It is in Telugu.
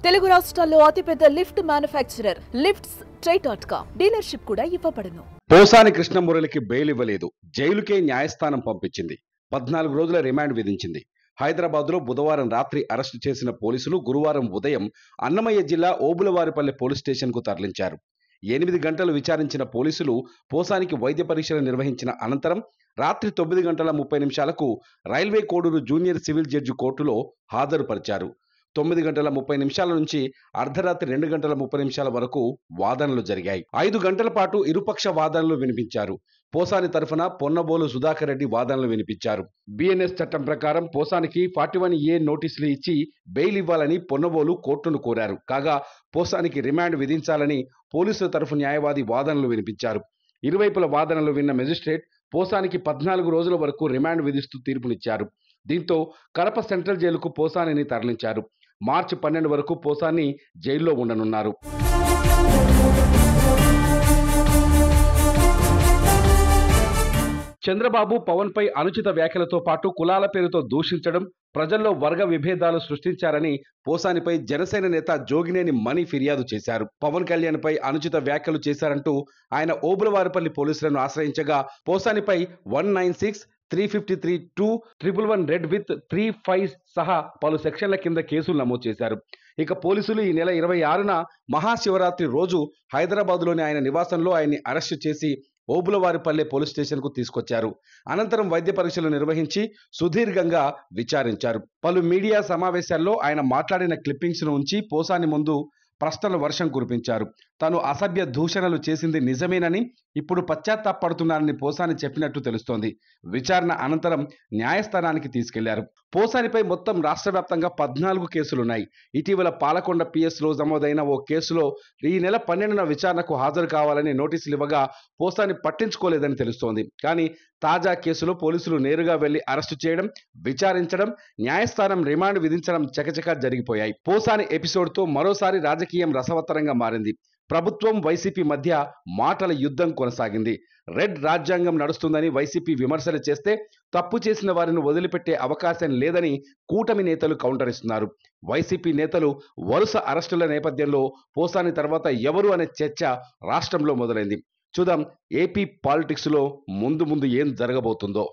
తెలుగు రాష్ట్రాల్లో అతిపెద్ద లిఫ్ట్ మ్యానుఫ్యాక్చరర్ లిఫ్ట్స్ ట్రై.com డీలర్షిప్ కూడా ఇవ్వబడును. పోసాని కృష్ణమురళికి బెయిల్ ఇవ్వలేదు, జైలుకే న్యాయస్థానం పంపించింది. 14 రోజుల రిమాండ్ విధించింది. హైదరాబాద్లో బుధవారం రాత్రి అరెస్టు చేసిన పోలీసులు గురువారం ఉదయం అన్నమయ్య జిల్లా ఓబులవారిపల్లె పోలీస్ స్టేషన్కు తరలించారు. 8 గంటలు విచారించిన పోలీసులు పోసానికి వైద్య పరీక్షలు నిర్వహించిన అనంతరం రాత్రి 9 గంటల 30 నిమిషాలకు railway Koduru junior civil judge కోర్టులో హాజరుపరిచారు. 9 గంటల 30 నిమిషాల నుంచి అర్ధరాత్రి 2 గంటల 30 నిమిషాల వరకు వాదనలు జరిగాయి. 5 గంటల పాటు ఇరుపక్ష వాదనలు వినిపించారు. పోసాని తరఫున పొన్నబోలు సుధాకర్ రెడ్డి వాదనలు వినిపించారు. బిఎన్ఎస్ చట్టం ప్రకారం పోసానికి 41A నోటీసులు ఇచ్చి బెయిల్ ఇవ్వాలని పొన్నబోలు కోర్టును కోరారు. కాగా పోసానికి రిమాండ్ విధించాలని పోలీసుల తరఫు న్యాయవాది వాదనలు వినిపించారు. ఇరువైపుల వాదనలు విన్న మెజిస్ట్రేట్ పోసానికి 14 రోజుల వరకు రిమాండ్ విధిస్తూ తీర్పునిచ్చారు. దీంతో కడప సెంట్రల్ జైలుకు పోసానిని తరలించారు. మార్చి 12 వరకు పోసాని జైల్లో ఉండనున్నారు. చంద్రబాబు పవన్ పై అనుచిత వ్యాఖ్యలతో పాటు కులాల పేరుతో దూషించడం, ప్రజల్లో వర్గ విభేదాలు సృష్టించారని పోసానిపై జనసేన నేత జోగినేని మణి ఫిర్యాదు చేశారు. పవన్ కళ్యాణ్ పై అనుచిత వ్యాఖ్యలు చేశారంటూ ఆయన ఓబులవారిపల్లి పోలీసులను ఆశ్రయించగా పోసానిపై 196, 353(2), 111 రెడ్ విత్ 35 సహా పలు సెక్షన్ల కింద కేసులు నమోదు చేశారు. ఇక పోలీసులు ఈ నెల 26న మహాశివరాత్రి రోజు హైదరాబాద్లోని ఆయన నివాసంలో ఆయన్ని అరెస్టు చేసి ఓబులవారిపల్లె పోలీస్ స్టేషన్కు తీసుకొచ్చారు. అనంతరం వైద్య పరీక్షలు నిర్వహించి సుదీర్ఘంగా విచారించారు. పలు మీడియా సమావేశాల్లో ఆయన మాట్లాడిన క్లిప్పింగ్స్ ను ఉంచి పోసాని ముందు ప్రశ్నల వర్షం కురిపించారు. తాను అసభ్య దూషణలు చేసింది నిజమేనని, ఇప్పుడు పశ్చాత్తాపడుతున్నానని పోసాని చెప్పినట్టు తెలుస్తోంది. విచారణ అనంతరం న్యాయస్థానానికి తీసుకెళ్లారు. పోసానిపై మొత్తం రాష్ట్ర వ్యాప్తంగా 14 కేసులున్నాయి. ఇటీవల పాలకొండ పిఎస్లో నమోదైన ఓ కేసులో ఈ నెల 12న విచారణకు హాజరు కావాలని నోటీసులు ఇవ్వగా పోసాని పట్టించుకోలేదని తెలుస్తోంది. కానీ తాజా కేసులో పోలీసులు నేరుగా వెళ్లి అరెస్టు చేయడం, విచారించడం, న్యాయస్థానం రిమాండ్ విధించడం చకచకా జరిగిపోయాయి. పోసాని ఎపిసోడ్తో మరోసారి రాజకీయం రసవత్తరంగా మారింది. ప్రభుత్వం వైసీపీ మధ్య మాటల యుద్ధం కొనసాగింది. రెడ్ రాజ్యాంగం నడుస్తుందని వైసీపీ విమర్శలు చేస్తే తప్పు చేసిన వారిని వదిలిపెట్టే అవకాశం లేదని కూటమి నేతలు కౌంటర్ ఇస్తున్నారు. వైసీపీ నేతలు వరుస అరెస్టుల నేపథ్యంలో పోసాని తర్వాత ఎవరు అనే చర్చ రాష్ట్రంలో మొదలైంది. చూద్దాం ఏపీ పాలిటిక్స్లో ముందు ఏం జరగబోతుందో.